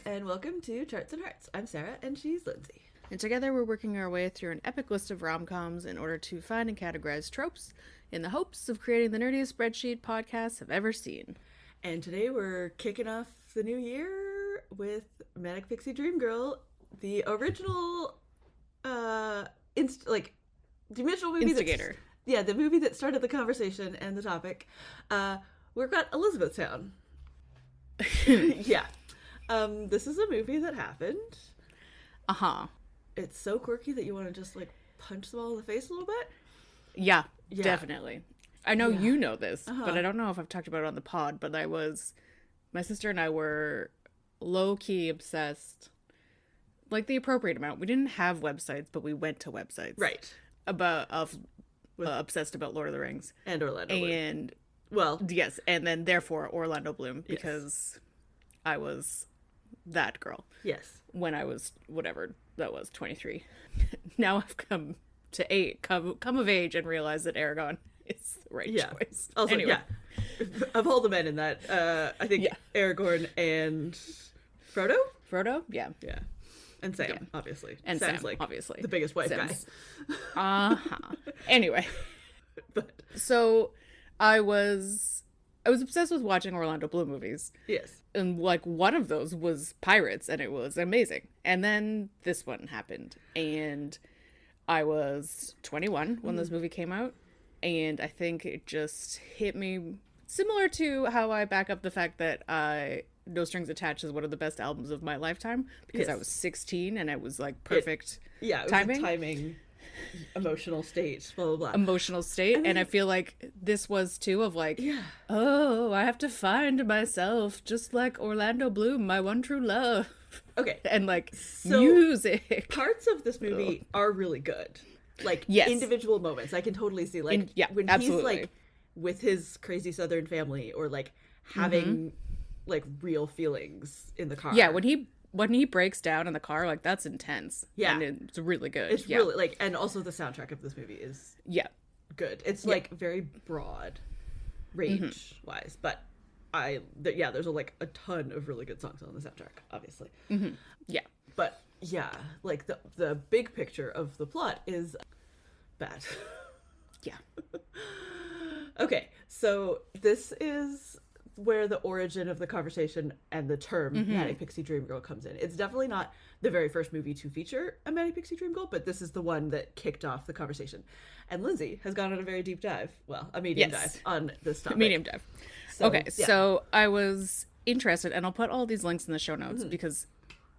and welcome to Charts and Hearts. I'm Sarah, and she's Lindsay. And together we're working our way through an epic list of rom-coms in order to find and categorize tropes in the hopes of creating the nerdiest spreadsheet podcasts have ever seen. And today we're kicking off the new year with Manic Pixie Dream Girl, the original, the original movie Instigator. The movie that started the conversation and the topic. We've got Elizabethtown. Yeah. This is a movie that happened. Uh-huh. It's so quirky that you want to just, punch them all in the face a little bit. Yeah. Definitely. I know you know this, Uh-huh. but I don't know if I've talked about it on the pod, but my sister and I were low-key obsessed, the appropriate amount. We didn't have websites, but we went to websites. Right. Obsessed about Lord of the Rings. And Orlando Bloom. And, well, yes, and then therefore Orlando Bloom, because I was that girl. Yes. When I was, whatever that was, 23. Now I've come of age and realized that Aragorn is the right choice. Also, anyway. Of all the men in that, I think Aragorn and Frodo? Frodo? Yeah. Yeah. And Sam, obviously. And Sam's Sam, obviously. The biggest wife Sam's. guy. Uh-huh. Anyway. But So I was obsessed with watching Orlando Bloom movies. yes. And one of those was Pirates, and it was amazing. And then this one happened, and I was 21 when this movie came out, and I think it just hit me similar to how I back up the fact that No Strings Attached is one of the best albums of my lifetime, because I was 16 and it was perfect it was timing. a timing, emotional state, blah, blah, blah. Emotional state. And I feel like this was too of oh, I have to find myself just like Orlando Bloom, my one true love. Okay. And So, music. parts of this movie are really good. Yes. Individual moments. I can totally see, when absolutely. he's, with his crazy Southern family, or, having, real feelings in the car. Yeah, when he breaks down in the car, that's intense. Yeah. And it's really good. It's really, and also the soundtrack of this movie is good. It's, very broad range-wise, but there's a ton of really good songs on the soundtrack, obviously. Mm-hmm. Yeah. But, the big picture of the plot is bad. Yeah. Okay, so this is where the origin of the conversation and the term Manic Pixie Dream Girl comes in. It's definitely not the very first movie to feature a Manic Pixie Dream Girl, but this is the one that kicked off the conversation. And Lindsay has gone on a very deep dive, a medium dive on this topic. Medium dive. So I was interested, and I'll put all these links in the show notes because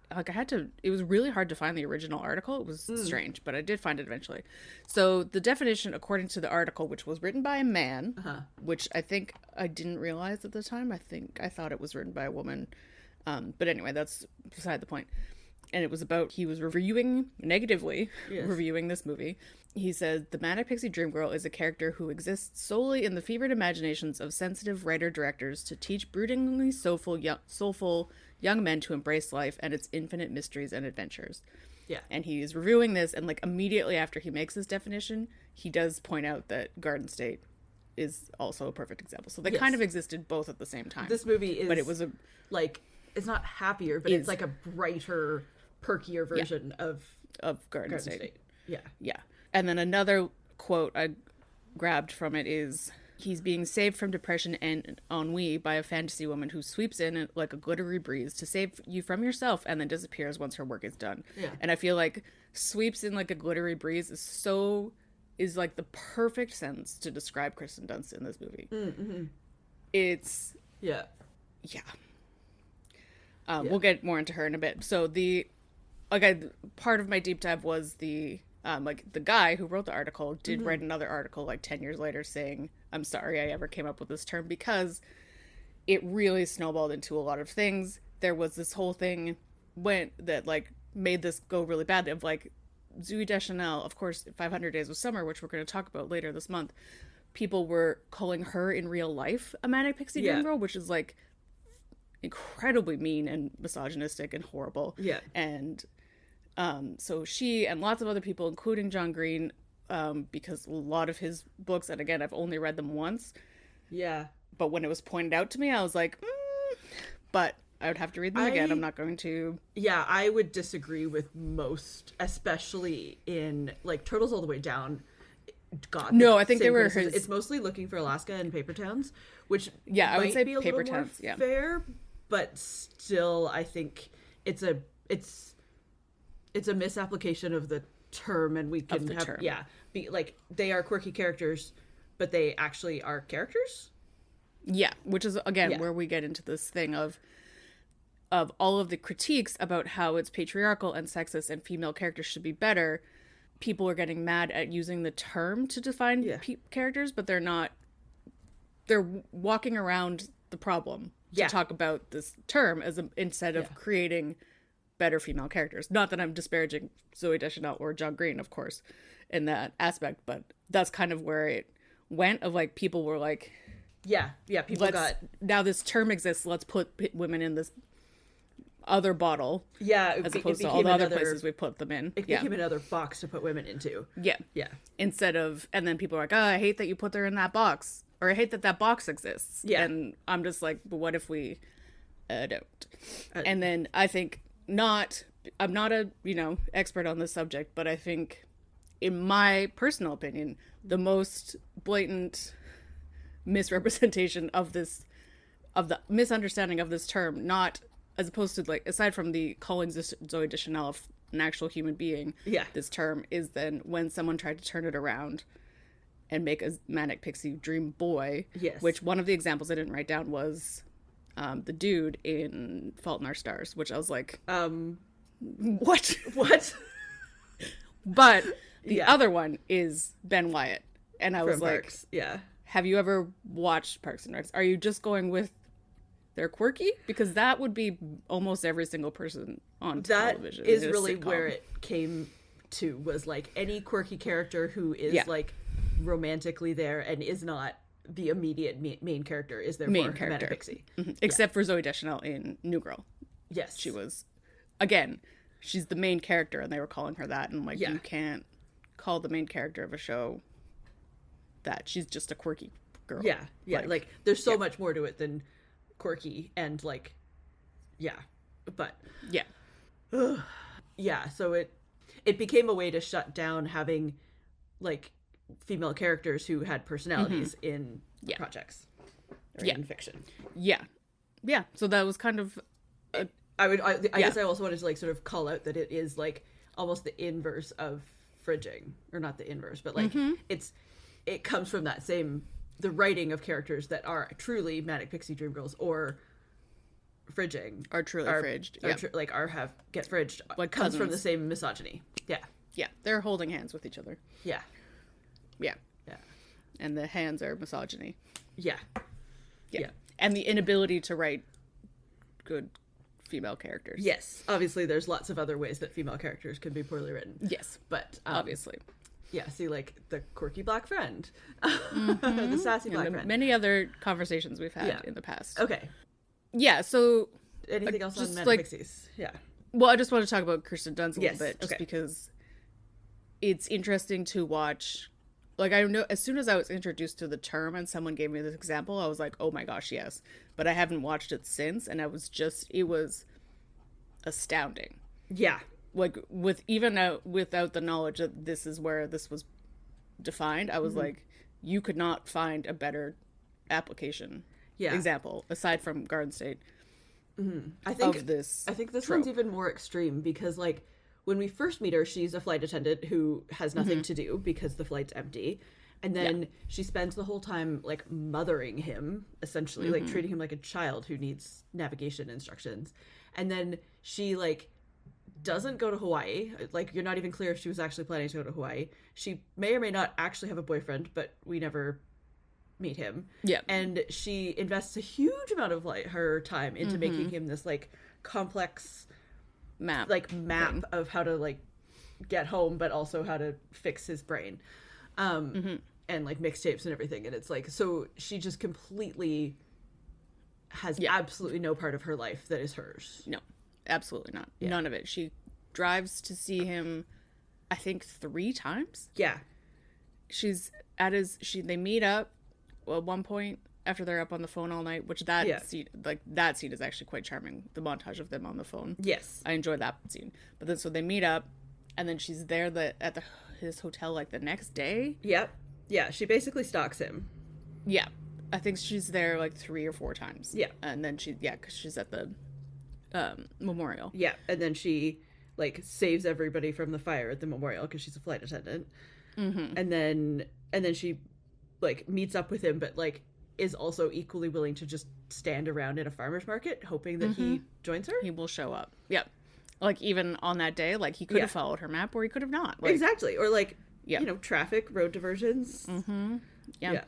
it was really hard to find the original article. It was strange, but I did find it eventually. So the definition, according to the article, which was written by a man, which I think I didn't realize at the time. I thought it was written by a woman. But anyway, that's beside the point. And it was about, he was negatively reviewing this movie. He said, the Manic Pixie Dream Girl is a character who exists solely in the fevered imaginations of sensitive writer-directors to teach broodingly soulful young men to embrace life and its infinite mysteries and adventures. Yeah. And he's reviewing this, and immediately after he makes this definition, he does point out that Garden State is also a perfect example. So they kind of existed both at the same time. This movie is, but it was it's not happier, but it's a brighter, perkier version of Garden State. Yeah. Yeah. And then another quote I grabbed from it is, he's being saved from depression and ennui by a fantasy woman who sweeps in like a glittery breeze to save you from yourself and then disappears once her work is done. Yeah. And I feel like sweeps in like a glittery breeze is the perfect sentence to describe Kristen Dunst in this movie. Mm-hmm. It's... Yeah. Yeah. We'll get more into her in a bit. So part of my deep dive was the guy who wrote the article did write another article 10 years later saying, I'm sorry I ever came up with this term, because it really snowballed into a lot of things. There was this whole thing that made this go really bad of Zooey Deschanel, of course, 500 Days of Summer, which we're going to talk about later this month. People were calling her in real life a Manic Pixie Dream Girl, which is incredibly mean and misogynistic and horrible. Yeah. And so she and lots of other people, including John Green, because a lot of his books, and again, I've only read them once. Yeah. But when it was pointed out to me, I was like, but I would have to read them again. I'm not going to. Yeah, I would disagree with most, especially in like Turtles All the Way Down. God, no, I think they were It's mostly Looking for Alaska and Paper Towns, which I would say be a Paper little Towns, more fair, but still, I think it's a misapplication of the term, and we can have be like they are quirky characters, but they actually are characters. Yeah, which is again where we get into this thing of all of the critiques about how it's patriarchal and sexist and female characters should be better. People are getting mad at using the term to define characters, but they're not. They're walking around the problem to talk about this term instead of creating better female characters. Not that I'm disparaging Zooey Deschanel or John Green, of course, in that aspect, but that's kind of where it went. Of like people were like, people got now this term exists. Let's put women in this other bottle, as opposed to all the other places we put them in. It became another box to put women into. Instead of, and then people are like, oh, I hate that you put her in that box, or I hate that box exists. And I'm just like, but what if we don't? And then I think I'm not a expert on this subject, but I think, in my personal opinion, the most blatant misrepresentation of the misunderstanding of this term, not as opposed to like, aside from the calling Zooey Deschanel an actual human being, this term is then when someone tried to turn it around and make a Manic Pixie Dream Boy, which one of the examples I didn't write down was the dude in Fault in Our Stars, which I was like, what? But the other one is Ben Wyatt, and I was like, Parks. Have you ever watched Parks and Recs? Are you just going with they're quirky? Because that would be almost every single person on television. That is really where it came to, was like any quirky character who is like romantically there and is not the immediate main character is their main character. Manic Pixie. Mm-hmm. Except for Zooey Deschanel in New Girl. Yes. She was, again, she's the main character, and they were calling her that, and like, you can't call the main character of a show that. She's just a quirky girl. Like there's so much more to it than quirky, and like but so it became a way to shut down having like female characters who had personalities in projects or in fiction. So that was kind of I guess I also wanted to like sort of call out that it is like almost the inverse of fridging, or not the inverse, but like it comes from that same, the writing of characters that are truly Manic Pixie Dream Girls or fridging are truly fridged, get fridged, like comes from the same misogyny. They're holding hands with each other. Yeah And the hands are misogyny. Yeah And the inability to write good female characters. Yes, obviously there's lots of other ways that female characters can be poorly written. Yes, but obviously. See, like the quirky black friend, the sassy black friend. Many other conversations we've had in the past. Okay. Yeah, so... Anything else on Manic Pixies? Yeah. Well, I just want to talk about Kirsten Dunst a little bit, just okay. because it's interesting to watch. Like, I know as soon as I was introduced to the term and someone gave me this example, I was like, oh my gosh, yes. But I haven't watched it since, and it was astounding. Yeah. Like, without the knowledge that this is where this was defined, I was like, you could not find a better application example aside from Garden State. I think this trope. one's even more extreme, because like when we first meet her, she's a flight attendant who has nothing to do because the flight's empty, and then she spends the whole time like mothering him, essentially, like treating him like a child who needs navigation instructions, and then she like doesn't go to Hawaii. Like, you're not even clear if she was actually planning to go to Hawaii. She may or may not actually have a boyfriend, but we never meet him. Yeah. And she invests a huge amount of like her time into making him this like complex map thing of how to like get home, but also how to fix his brain. And like mixtapes and everything. And it's like, so she just completely has absolutely no part of her life that is hers. No. Absolutely not. Yeah. None of it. She drives to see him, I think, 3 times. Yeah. She's at they meet up at one point after they're up on the phone all night, which that Yeah. scene, like that scene is actually quite charming. The montage of them on the phone. Yes. I enjoyed that scene. But then so they meet up, and then she's there at his hotel like the next day. Yep. Yeah, she basically stalks him. Yeah, I think she's there like 3 or 4 times. Yeah. And then because she's at the memorial. Yeah, and then she like saves everybody from the fire at the memorial because she's a flight attendant. Mm-hmm. And then she like meets up with him, but like is also equally willing to just stand around in a farmer's market hoping that he joins her. He will show up. Yeah. Like even on that day, like he could have followed her map or he could have not. Like, exactly. Or like, you know, traffic, road diversions. Mm-hmm. Yeah.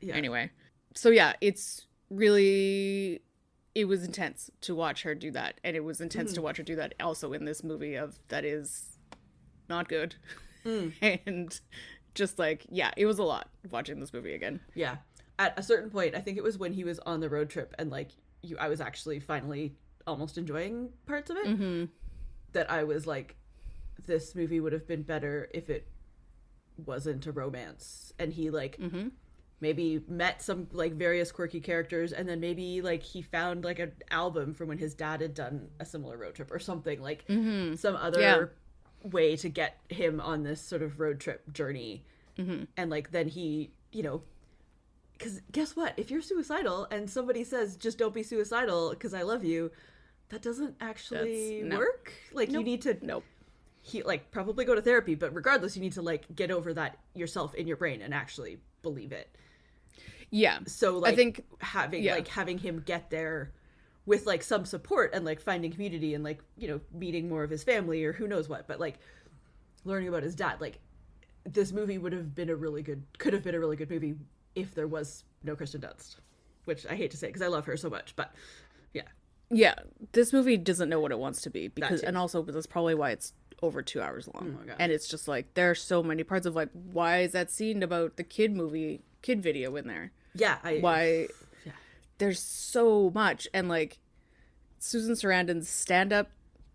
Yeah. Anyway. So yeah, it's really, it was intense to watch her do that. And it was intense to watch her do that also in this movie that is not good. And just like, yeah, it was a lot watching this movie again. Yeah. At a certain point, I think it was when he was on the road trip and like I was actually finally almost enjoying parts of it, that I was like, this movie would have been better if it wasn't a romance. And he like maybe met some like various quirky characters, and then maybe like he found like an album from when his dad had done a similar road trip or something, like some other way to get him on this sort of road trip journey. And like then he, you know, because guess what, if you're suicidal and somebody says just don't be suicidal because I love you, that doesn't actually work. Like you need to he like probably go to therapy, but regardless you need to like get over that yourself in your brain and actually believe it. Yeah. So like I think having him get there with like some support and like finding community and like, you know, meeting more of his family or who knows what, but like learning about his dad, like this movie could have been a really good movie if there was no Kristen Dunst, which I hate to say because I love her so much, but yeah. Yeah, this movie doesn't know what it wants to be because, and also that's probably why it's over 2 hours long. Oh my God. And it's just like there are so many parts of like, why is that scene about the kid video in there? Yeah, There's so much, and like Susan Sarandon's stand-up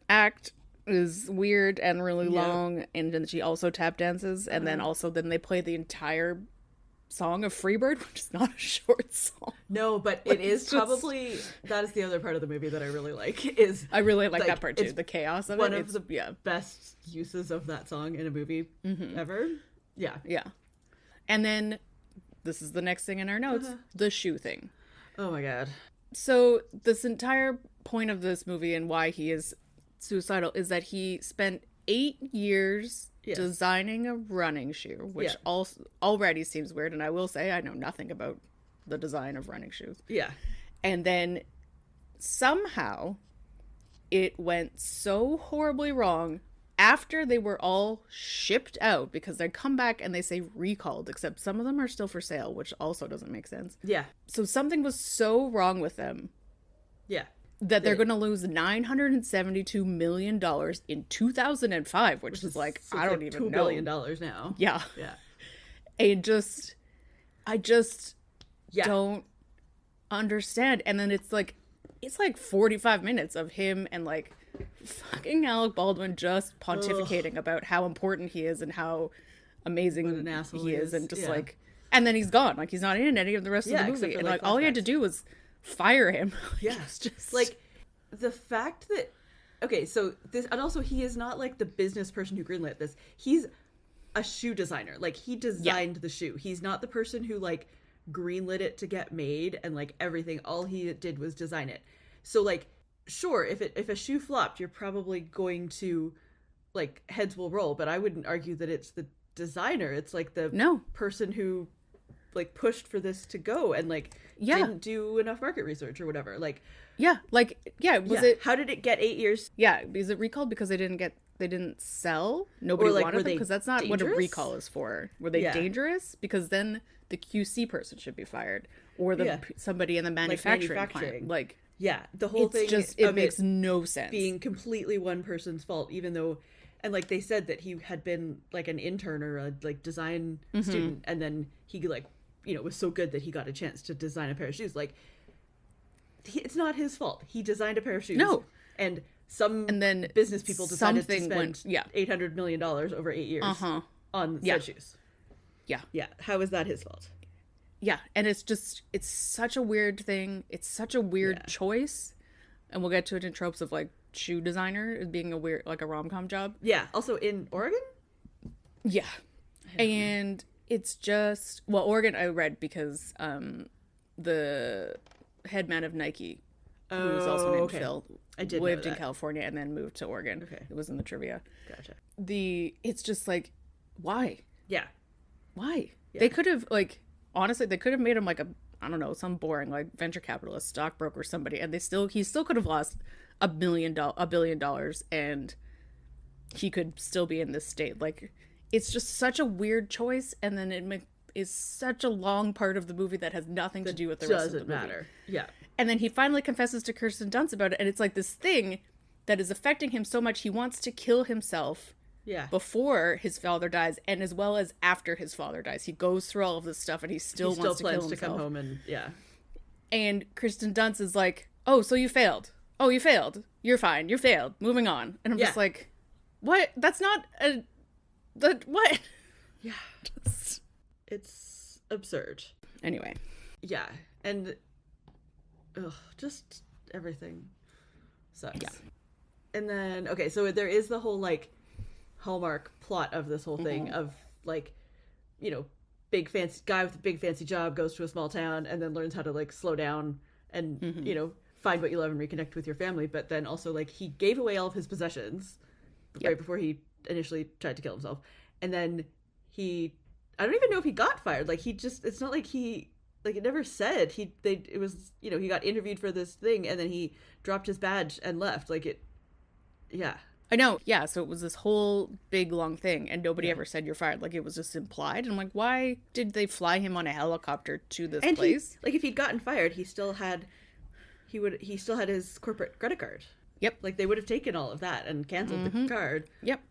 act is weird and really long, and then she also tap dances, and then they play the entire song of Freebird, which is not a short song. No, but it is probably that is the other part of the movie that I really like. Is I really like that part too. The chaos of one it. One of the best uses of that song in a movie ever. Yeah. Yeah. And then this is the next thing in our notes, the shoe thing. Oh my God. So this entire point of this movie and why he is suicidal is that he spent 8 years designing a running shoe, which also already seems weird. And I will say I know nothing about the design of running shoes. Yeah. And then somehow it went so horribly wrong after they were all shipped out, because they come back and they say recalled, except some of them are still for sale, which also doesn't make sense. Yeah. So something was so wrong with them. Yeah. That they're going to lose $972 million in 2005, which is like, I don't even know. $2 billion now. Yeah. Yeah. And I just don't understand. And then it's like 45 minutes of him and like fucking Alec Baldwin just pontificating about how important he is and how amazing he is. And just like, and then he's gone. Like he's not in any of the rest of the movie. And like all he had to do was fire him. Yeah. Just like the fact that, okay, so this, and also he is not like the business person who greenlit this. He's a shoe designer. Like he designed the shoe. He's not the person who like greenlit it to get made and like everything. All he did was design it. So like, sure, if a shoe flopped, you're probably going to like heads will roll, but I wouldn't argue that it's the designer. It's like the person who like pushed for this to go and like didn't do enough market research or whatever. Like it, how did it get 8 years? Yeah, is it recalled because they didn't sell? Nobody wanted them? Because that's not dangerous? What a recall is for. Were they dangerous? Because then the QC person should be fired, or somebody in the manufacturing plant. Like the whole thing just it makes no sense. Being completely one person's fault, even though, and like they said that he had been like an intern or a like design student, and then he like, you know, was so good that he got a chance to design a pair of shoes. Like it's not his fault. He designed a pair of shoes. No. And then business people decided to spend $800 million over 8 years on said shoes. Yeah. Yeah. How is that his fault? Yeah, and it's such a weird thing. It's such a weird choice. And we'll get to it in tropes of like shoe designer being a weird, like a rom-com job. Yeah, also in Oregon? Yeah. And it's just, well, Oregon I read because the head man of Nike, who was also named Phil, lived in California and then moved to Oregon. Okay. It was in the trivia. Gotcha. It's just like, why? Yeah. Why? Yeah. They could have, like, honestly, they could have made him like I don't know, some boring like venture capitalist, stockbroker, somebody, and he still could have lost $1 billion, and he could still be in this state. Like, it's just such a weird choice, and then it is such a long part of the movie that has nothing to do with the rest of the movie. Doesn't matter. Yeah. And then he finally confesses to Kirsten Dunst about it, and it's like this thing that is affecting him so much he wants to kill himself. Yeah. Before his father dies, and as well as after his father dies. He goes through all of this stuff, and he still wants to kill himself. He still plans to come home and, yeah. And Kirsten Dunst is like, oh, so you failed. Oh, you failed. You're fine. You failed. Moving on. And I'm just like, what? That's not what? Yeah. It's absurd. Anyway. Yeah. And, just everything sucks. Yeah. And then, okay, so there is the whole, like, Hallmark plot of this whole thing of, like, you know, big fancy guy with a big fancy job goes to a small town and then learns how to, like, slow down and you know, find what you love and reconnect with your family. But then also, like, he gave away all of his possessions right before he initially tried to kill himself, and then I don't even know if he got fired. Like, it's not like he, like, it never said it was, you know, he got interviewed for this thing and then he dropped his badge and left. Like, I know, yeah, so it was this whole big, long thing, and nobody ever said you're fired. Like, it was just implied, and I'm like, why did they fly him on a helicopter to this place? Like, if he'd gotten fired, he still had his corporate credit card. Yep. Like, they would have taken all of that and canceled the card. Yep.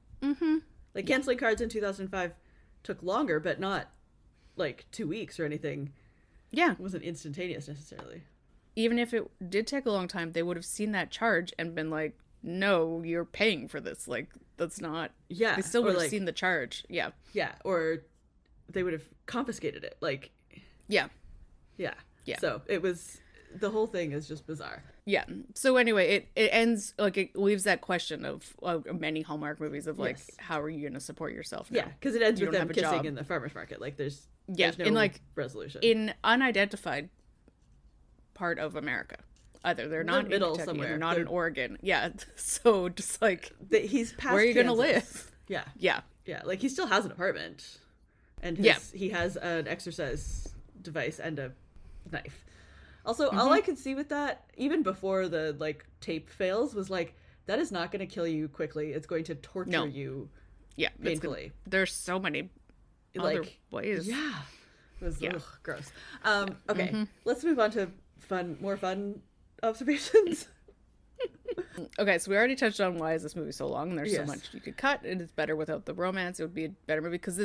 Like, canceling cards in 2005 took longer, but not, like, 2 weeks or anything. Yeah. It wasn't instantaneous, necessarily. Even if it did take a long time, they would have seen that charge and been like, no, you're paying for this. Like, that's not... Yeah. They still would have seen the charge. Yeah. Yeah, or they would have confiscated it. Like... Yeah. Yeah. Yeah. So, it was... The whole thing is just bizarre. Yeah. So, anyway, it ends... Like, it leaves that question of many Hallmark movies of, like, how are you going to support yourself now? Yeah, because it ends with them kissing in the farmer's market. Like, there's no in, like, resolution. In unidentified part of America. Either they're not in Kentucky, somewhere. They're not in Oregon. Yeah. So just like he's past where are you going to live? Yeah. Yeah. Yeah. Like he still has an apartment, and he has an exercise device and a knife. Also, all I could see with that, even before the like tape fails, was like that is not going to kill you quickly. It's going to torture you. Yeah. Painfully. There's so many other ways. Yeah. It was gross. Okay. Let's move on to more fun observations. Okay, so we already touched on why is this movie so long, and there's so much you could cut, and it's better without the romance. It would be a better movie because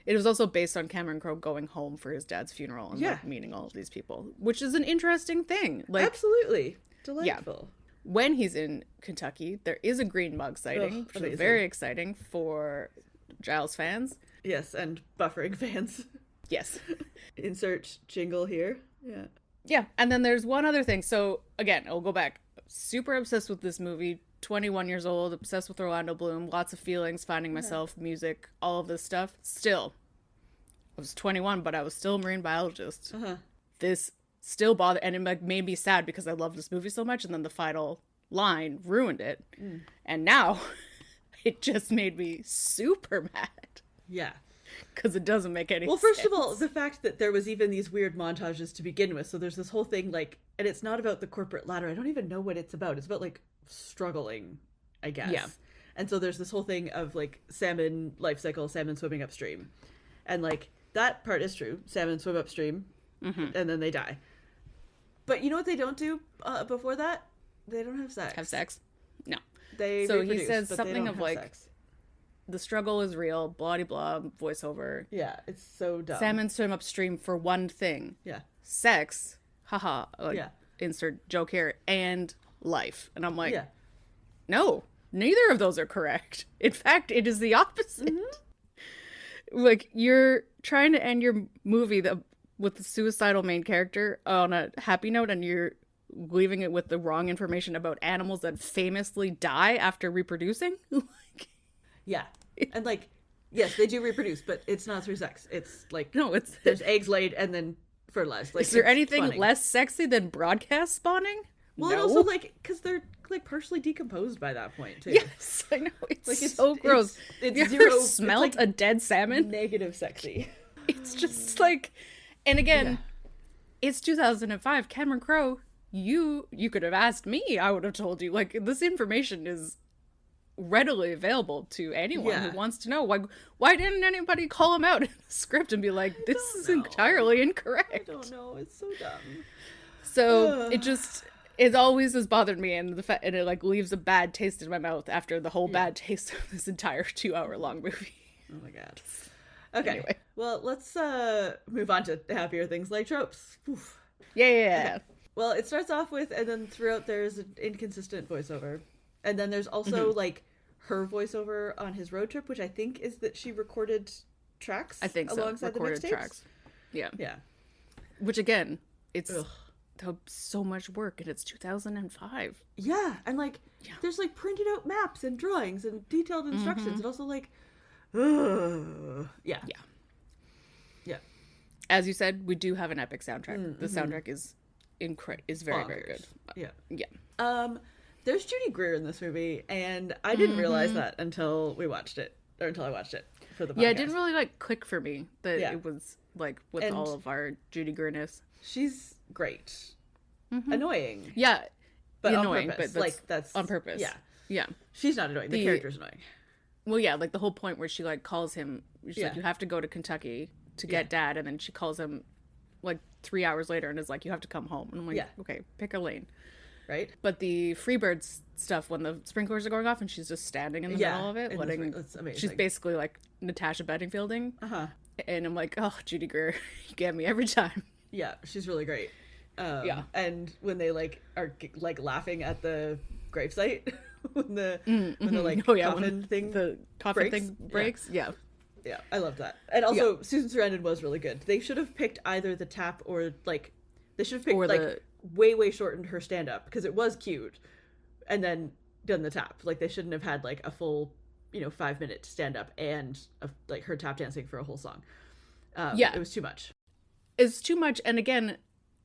it was also based on Cameron Crowe going home for his dad's funeral and like, meeting all of these people, which is an interesting thing. Like, absolutely delightful. Yeah. When he's in Kentucky, there is a green mug sighting, which is very exciting for Giles fans. Yes, and buffering fans. Yes. Insert jingle here. Yeah. Yeah, and then there's one other thing. So, again, I'll go back. Super obsessed with this movie. 21 years old, obsessed with Orlando Bloom. Lots of feelings, finding myself, music, all of this stuff. Still, I was 21, but I was still a marine biologist. This still bothered, and it made me sad because I love this movie so much, and then the final line ruined it. And now, it just made me super mad. Yeah. Because it doesn't make any sense. Well, first of all, the fact that there was even these weird montages to begin with. So there's this whole thing, like, and it's not about the corporate ladder. I don't even know what it's about. It's about, like, struggling, I guess. Yeah. And so there's this whole thing of, like, salmon life cycle, salmon swimming upstream. And, like, that part is true. Salmon swim upstream, and then they die. But you know what they don't do before that? They don't have sex. Have sex? No. They so reproduce, he says but something they don't of, have like... sex. The struggle is real, blah-de-blah, voiceover. Yeah, it's so dumb. Salmon swim upstream for one thing. Yeah. Sex, haha, insert joke here, and life. And I'm like, no, neither of those are correct. In fact, it is the opposite. Like, you're trying to end your movie with the suicidal main character on a happy note, and you're leaving it with the wrong information about animals that famously die after reproducing. Yeah. And like, yes, they do reproduce, but it's not through sex. It's like, no, it's there's eggs laid and then fertilized. Like, is there anything spawning. less sexy than broadcast spawning? Well, no. And also like, because they're like partially decomposed by that point too. Yes, I know. It's like, it's so gross. It's you zero, ever smelt a dead salmon? Negative sexy. It's just like, and again, it's 2005. Cameron Crowe, you could have asked me. I would have told you. Like, this information is readily available to anyone who wants to know. Why didn't anybody call him out in the script and be like, this is entirely incorrect? I don't know. It's so dumb. So it always has bothered me, and and it like leaves a bad taste in my mouth after the whole bad taste of this entire 2-hour-long movie. Oh my god. Okay. Anyway. Well, let's move on to happier things like tropes. Oof. Yeah. Okay. Well, it starts off with, and then throughout there's an inconsistent voiceover. And then there's also like her voiceover on his road trip, which I think is that she recorded tracks. I think alongside recorded the mixtapes. tracks. Yeah. Yeah. Which again, it's so much work, and it's 2005. Yeah, and like there's like printed out maps and drawings and detailed instructions, and also like, yeah. As you said, we do have an epic soundtrack. The soundtrack is very very good. Yeah. There's Judy Greer in this movie, and I didn't realize that until I watched it for the podcast. Yeah, it didn't really like click for me that it was like with all of our Judy Greerness. She's great. Annoying. Yeah. But annoying, on purpose. but that's on purpose. Yeah. Yeah. She's not annoying. The character's annoying. Well, yeah, like the whole point where she like calls him, she's like, you have to go to Kentucky to get Dad, and then she calls him like 3 hours later and is like, you have to come home. And I'm like, okay, pick a lane. Right. But the Freebirds stuff, when the sprinklers are going off and she's just standing in the middle of it, that's amazing. She's basically like Natasha Bedingfielding. And I'm like, oh, Judy Greer, you get me every time. Yeah, she's really great. And when they like are like laughing at the gravesite when the like coffin thing breaks. Yeah, I love that. And also Susan Sarandon was really good. They should have picked either the tap or like they should have picked like way shortened her stand up because it was cute, and then done the tap. Like they shouldn't have had like a full 5-minute stand up and like her tap dancing for a whole song. It was too much. It's too much, and again,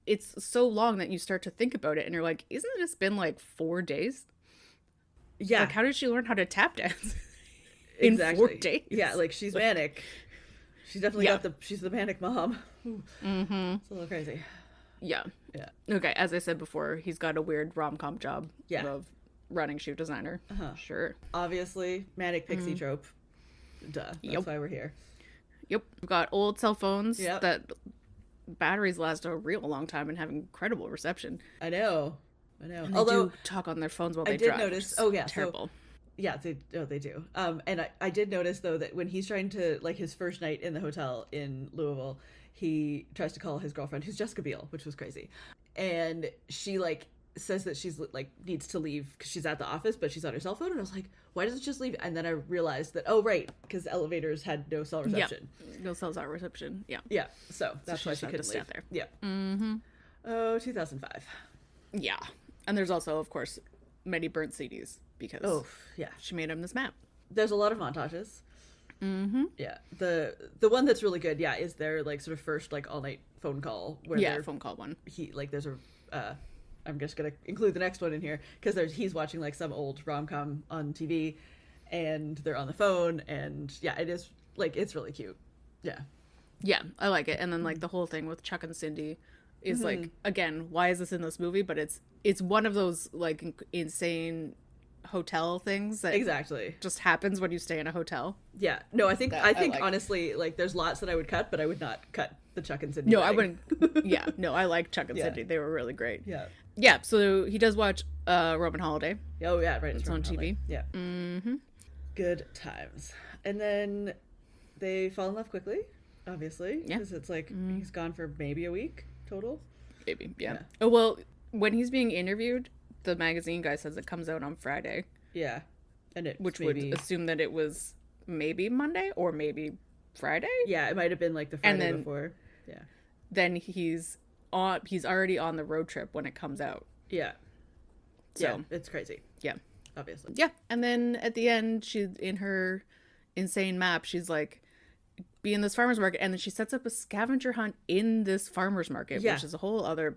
it's so long that you start to think about it, and you're like, isn't this been like 4 days? Yeah. Like, how did she learn how to tap dance in 4 days? Yeah, like she's manic. She's definitely she's the manic mom. It's a little crazy. Yeah. Okay, as I said before, he's got a weird rom-com job of running shoe designer. Sure. Obviously, Manic Pixie trope. Duh. That's why we're here. Yep. We've got old cell phones that batteries last a real long time and have incredible reception. I know. And they do talk on their phones while they drive. I did notice. Terrible. They do. And I did notice though that when he's trying to like his first night in the hotel in Louisville, he tries to call his girlfriend, who's Jessica Biel, which was crazy, and she like says that she's like needs to leave because she's at the office, but she's on her cell phone, and I was like, why doesn't she just leave? And then I realized that because elevators had no cell reception. No cell reception. So that's why she couldn't leave there. 2005. Yeah. And there's also, of course, many burnt CDs because she made him this map. There's a lot of montages. Yeah. The one that's really good, is their like sort of first like all night phone call where phone call one. There's a I'm just gonna include the next one in here because he's watching like some old rom-com on TV, and they're on the phone, and it is like it's really cute. Yeah, I like it. And then like the whole thing with Chuck and Cindy is like, again, why is this in this movie? But it's one of those like insane hotel things that exactly just happens when you stay in a hotel. Yeah, no, I think honestly, like there's lots that I would cut, but I would not cut the Chuck and Cindy. No, I wouldn't. No, I like Chuck and Cindy. They were really great. Yeah. So he does watch Roman Holiday. Oh yeah, right. It's on TV. Yeah. Good times. And then they fall in love quickly, obviously, because it's like he's gone for maybe a week total. Maybe. Yeah. Oh well, when he's being interviewed, the magazine guy says it comes out on Friday. Yeah. And which would assume that it was maybe Monday or maybe Friday. Yeah, it might have been like the Friday before. Yeah. then he's already on the road trip when it comes out. Yeah. So yeah, it's crazy. Yeah. Obviously. Yeah. And then at the end, she, in her insane map, she's like, be in this farmer's market, and then she sets up a scavenger hunt in this farmer's market, which is a whole other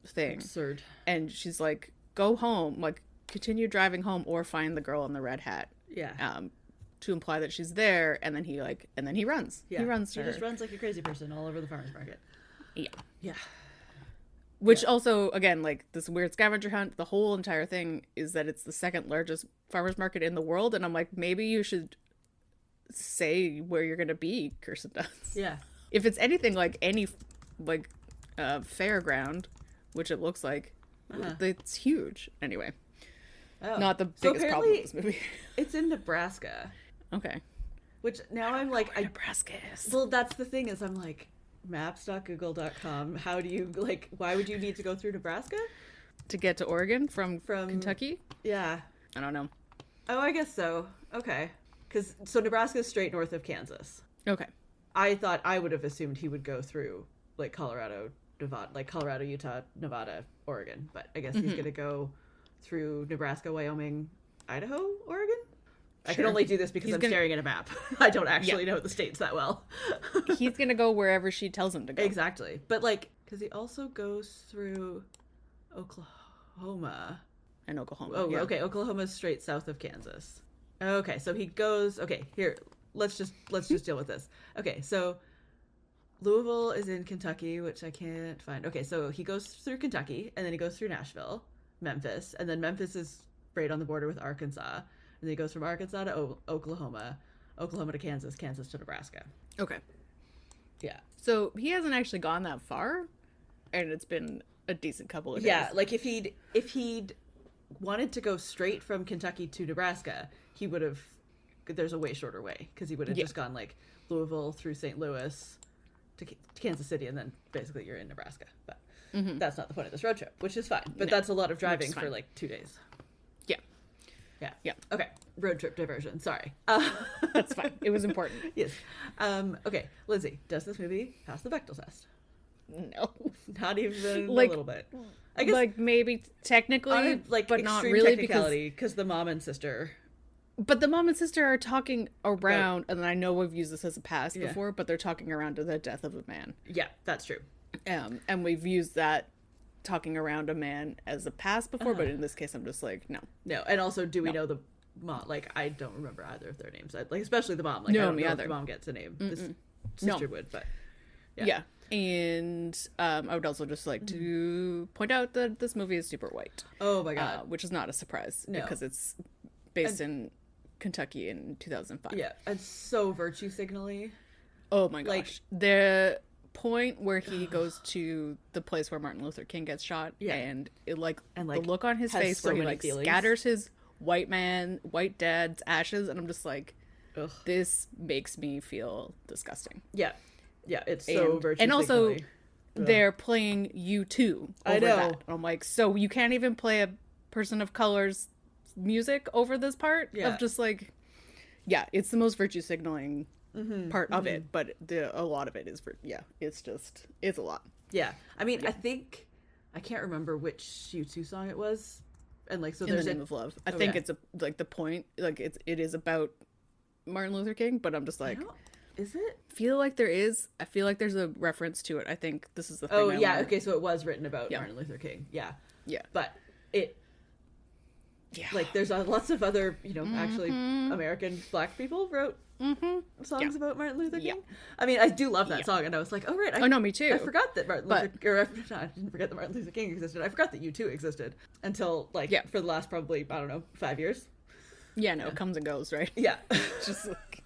thing. Absurd. And she's like, go home, like, continue driving home, or find the girl in the red hat. Yeah. To imply that she's there, and then he runs. Yeah. He runs to He her. just runs like a crazy person all over the farmer's market. Yeah. Yeah. Which also, again, like, this weird scavenger hunt, the whole entire thing is that it's the second largest farmer's market in the world, and I'm like, maybe you should say where you're gonna be, Kirsten Dunst. Yeah. If it's anything like any, like, fairground, which it looks like, it's huge. Anyway. Oh. Not the biggest problem with this movie. It's in Nebraska. Okay. Which now I'm like... Nebraska is. Well, that's the thing is I'm like, maps.google.com, how do you, like, why would you need to go through Nebraska? To get to Oregon from Kentucky? Yeah. I don't know. Oh, I guess so. Okay. So Nebraska is straight north of Kansas. Okay. I thought I would have assumed he would go through, like, Colorado, Utah, Nevada, Oregon. But I guess he's going to go through Nebraska, Wyoming, Idaho, Oregon? I can only do this because I'm staring at a map. I don't actually know the states that well. He's going to go wherever she tells him to go. Exactly. But, like, because he also goes through Oklahoma. And Oklahoma. Oh, okay. Oklahoma's straight south of Kansas. Okay, so he goes... Okay, here. Let's just deal with this. Okay, so Louisville is in Kentucky, which I can't find. Okay, so he goes through Kentucky, and then he goes through Nashville, Memphis, and then Memphis is right on the border with Arkansas. And then he goes from Arkansas to Oklahoma, Oklahoma to Kansas, Kansas to Nebraska. Okay. Yeah. So he hasn't actually gone that far, and it's been a decent couple of days. Yeah, like if he'd wanted to go straight from Kentucky to Nebraska, he would have... There's a way shorter way, because he would have just gone, like, Louisville through St. Louis to Kansas City, and then basically you're in Nebraska. But that's not the point of this road trip, which is fine. But that's a lot of driving for, like, 2 days. Yeah. Okay. Road trip diversion. Sorry. That's fine. It was important. Yes. Okay. Lizzie, does this movie pass the Bechdel test? No. Not even a little bit. I guess, like, maybe technically, but not really, because the mom and sister... But the mom and sister are talking around, and I know we've used this as a past before, but they're talking around to the death of a man. Yeah, that's true. And we've used that talking around a man as a past before, but in this case, I'm just like, no. No, and also, do we know the mom? Like, I don't remember either of their names. Like, especially the mom. Like, no, I don't me know either. if the mom gets a name. This sister would, but yeah. And I would also just like to point out that this movie is super white. Oh my god. Which is not a surprise because it's based in Kentucky in 2005. Yeah, and so virtue signally. Oh my gosh. The point where he goes to the place where Martin Luther King gets shot, and the look on his face where he like scatters his white dad's ashes, and I'm just like, ugh. This makes me feel disgusting. Yeah, it's so virtue and also signally. They're playing U2 I know. That. And I'm like, so you can't even play a person of color's music over this part of just like, it's the most virtue signaling part of it, but a lot of it is it's a lot. Yeah, I mean, I think I can't remember which U2 song it was, and like, so In there's the Name of Love. I think it's like the point, like it is about Martin Luther King, but I'm just like, is it? I feel like there's a reference to it. I think this is the thing. Oh yeah, okay, so it was written about Martin Luther King. Yeah, but it. Yeah. Like, there's lots of other, actually American Black people wrote songs about Martin Luther King. Yeah. I mean, I do love that song, and I was like, oh, right. No, me too. I forgot that I didn't forget that Martin Luther King existed. I forgot that U2 existed until, like, for the last probably, I don't know, 5 years. Yeah, no, it comes and goes, right? Yeah. Just like...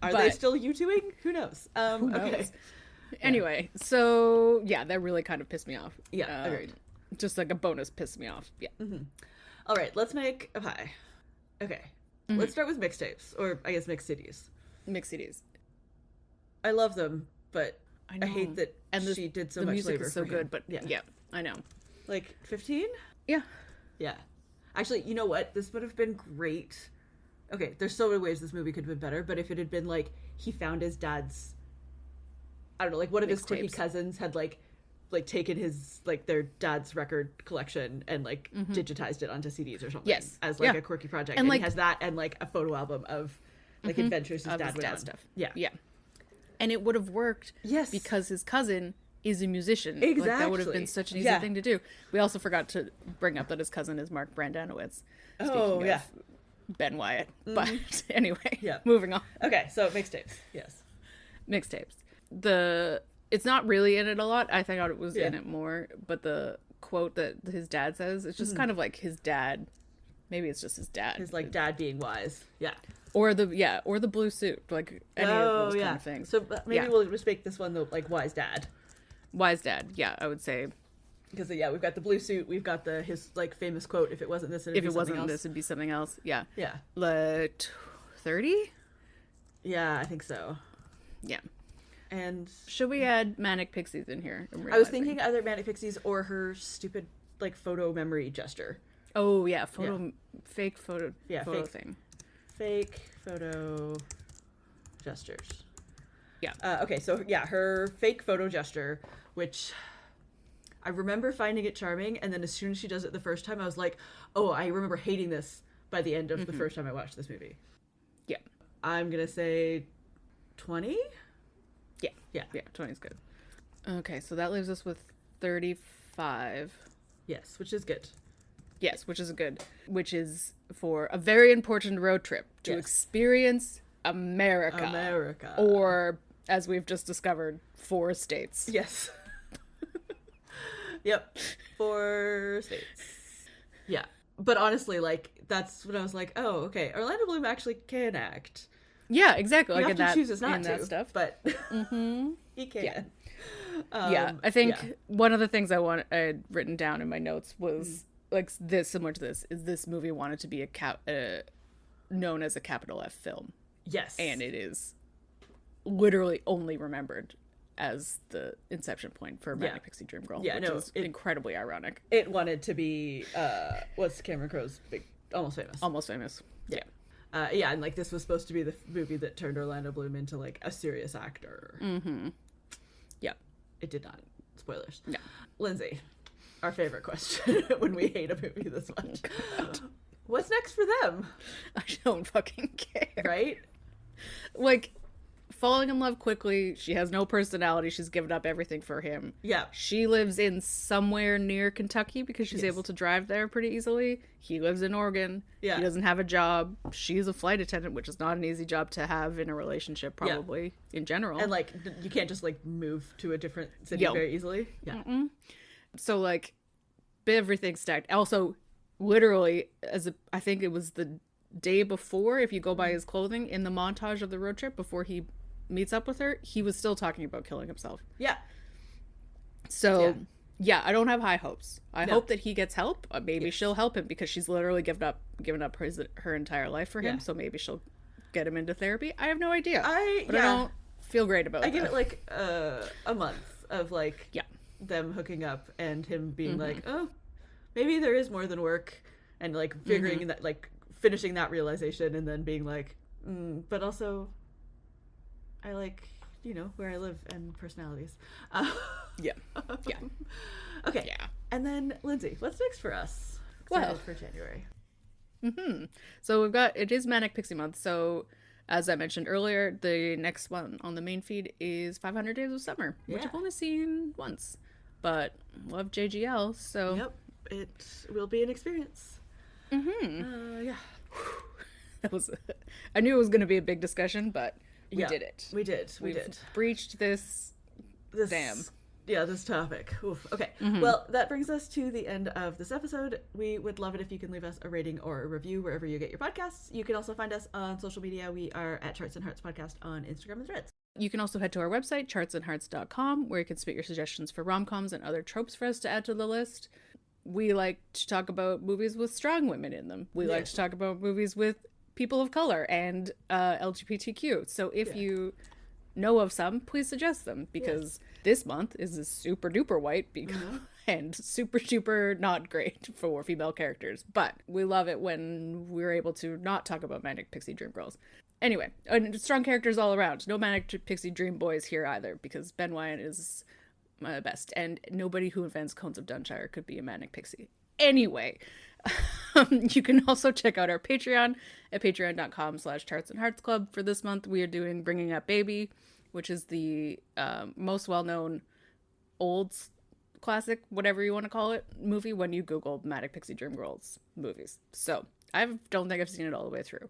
Are they still U2ing? Who knows? Who knows? Okay. Anyway, so, that really kind of pissed me off. Yeah, agreed. Just like a bonus pissed me off. Yeah. All right, let's make a pie. Okay. Let's start with mixtapes, or I guess mixed CDs. Mixed CDs. I love them, but I hate that she did so much labor. The music is so good, him. but yeah, I know. Like 15? Yeah. Yeah. Actually, you know what? This would have been great. Okay, there's so many ways this movie could have been better, but if it had been like he found his dad's I don't know, like one of his quirky Mixtapes. cousins had like taken his like their dad's record collection and like digitized it onto CDs or something. Yes. As like Yeah. a quirky project. And, And like, he has that and like a photo album of like adventures his Of dad his went dad on. stuff. Yeah. Yeah. And it would have worked Yes. because his cousin is a musician. Like, that would have Exactly. been such an easy Yeah. thing to do. We also forgot to bring up that his cousin is Mark Brandanowitz. Oh, Speaking yeah. of Ben Wyatt. But anyway, Yeah. moving on. Okay, so mixtapes. Yes. Mixtapes. It's not really in it a lot. I thought it was Yeah. in it more, but the quote that his dad says, it's just kind of like his dad. Maybe it's just his dad. His like dad being wise. Yeah. or the blue suit, like any of those kind of things. So maybe Yeah. we'll just make this one the like wise dad. Wise dad. Yeah, I would say Because yeah, we've got the blue suit, we've got his like famous quote, if it wasn't this, if it wasn't this, it'd be something else. Yeah. Yeah. 30? Yeah, I think so. Yeah. And Should we add Manic Pixies in here? I was realizing. thinking either Manic Pixies or her stupid like photo memory gesture. Oh yeah, fake photo fake. thing. Fake photo gestures. Yeah. Okay, so yeah, her fake photo gesture, which I remember finding it charming, and then as soon as she does it the first time, I was like, oh, I remember hating this by the end of the first time I watched this movie. Yeah. I'm gonna say 20? Yeah. Yeah. Yeah, 20 is good. Okay, so that leaves us with 35. Yes, which is good. Yes, which is good. Which is for a very important road trip to Yes. experience America. America. Or, as we've just discovered, 4 states. Yes. Yep. 4 states. Yeah. But honestly, like, that's when I was like, oh, okay, Orlando Bloom actually can act. Yeah, exactly. He Like often in that, chooses not in to, that stuff. but he can. Yeah. Yeah, I think yeah. one of the things I had written down in my notes was like this, similar to this, is this movie wanted to be known as a capital F film, Yes. and it is literally only remembered as the inception point for Manic Pixie Dream Girl, Yeah, which no, is incredibly ironic. It wanted to be, what's Cameron Crowe's big, Almost Famous. Almost Famous. Yeah. Yeah, and like this was supposed to be the movie that turned Orlando Bloom into like a serious actor. Yeah. It did not. Spoilers. Yeah. Lindsay, our favorite question when we hate a movie this much. What's next for them? I don't fucking care. Right? Like, falling in love quickly, she has no personality, she's given up everything for him. Yeah. She lives in somewhere near Kentucky because she's able to drive there pretty easily. He lives in Oregon. Yeah. He doesn't have a job. She's a flight attendant, which is not an easy job to have in a relationship, probably, in general. And like, you can't just like move to a different city Yo. very easily. Yeah. So, like, everything's stacked. Also, literally, I think it was the day before, if you go by his clothing, in the montage of the road trip before he meets up with her, he was still talking about killing himself. Yeah. So, yeah, I don't have high hopes. I No. hope that he gets help. Maybe she'll help him because she's literally given up her entire life for him. Yeah. So maybe she'll get him into therapy. I have no idea. But I yeah. don't feel great about it. I give it like a month of like Yeah. them hooking up and him being like, oh, maybe there is more than work, and like figuring that, like finishing that realization, and then being like, but also I like, where I live and personalities. Yeah. Yeah. Okay. Yeah. And then Lindsay, what's next for us? Well, for January. So it is Manic Pixie Month. So as I mentioned earlier, the next one on the main feed is 500 Days of Summer, which Yeah. I've only seen once, but love JGL. So Yep. It will be an experience. Yeah. that was, I knew it was going to be a big discussion, but we did it. We did. We We've did. breached this. Damn. Yeah, this topic. Oof. Okay. Well, that brings us to the end of this episode. We would love it if you can leave us a rating or a review wherever you get your podcasts. You can also find us on social media. We are at Charts and Hearts Podcast on Instagram and Threads. You can also head to our website, chartsandhearts.com, where you can submit your suggestions for rom-coms and other tropes for us to add to the list. We like to talk about movies with strong women in them. We like to talk about movies with people of color and LGBTQ. So if you know of some, please suggest them, because this month is super duper white because and super, super not great for female characters. But we love it when we're able to not talk about Manic Pixie Dream Girls. Anyway, and strong characters all around. No Manic Pixie Dream Boys here either, because Ben Wyatt is my best, and nobody who invents Cones of Dunshire could be a Manic Pixie. Anyway, you can also check out our Patreon at patreon.com/Tarts and Hearts Club. For this month, we are doing Bringing Up Baby, which is the most well-known old classic, whatever you want to call it, movie when you Google Manic Pixie Dream Girls movies. So I don't think I've seen it all the way through.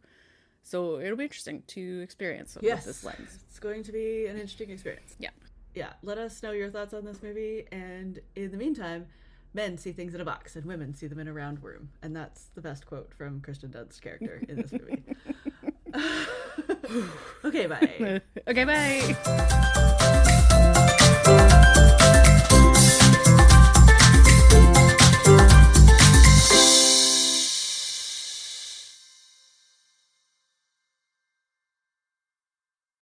So it'll be interesting to experience with this lens. It's going to be an interesting experience. Yeah. Yeah. Let us know your thoughts on this movie. And in the meantime, men see things in a box and women see them in a round room. And that's the best quote from Kristen Dunst's character in this movie. Okay, bye. Okay, bye.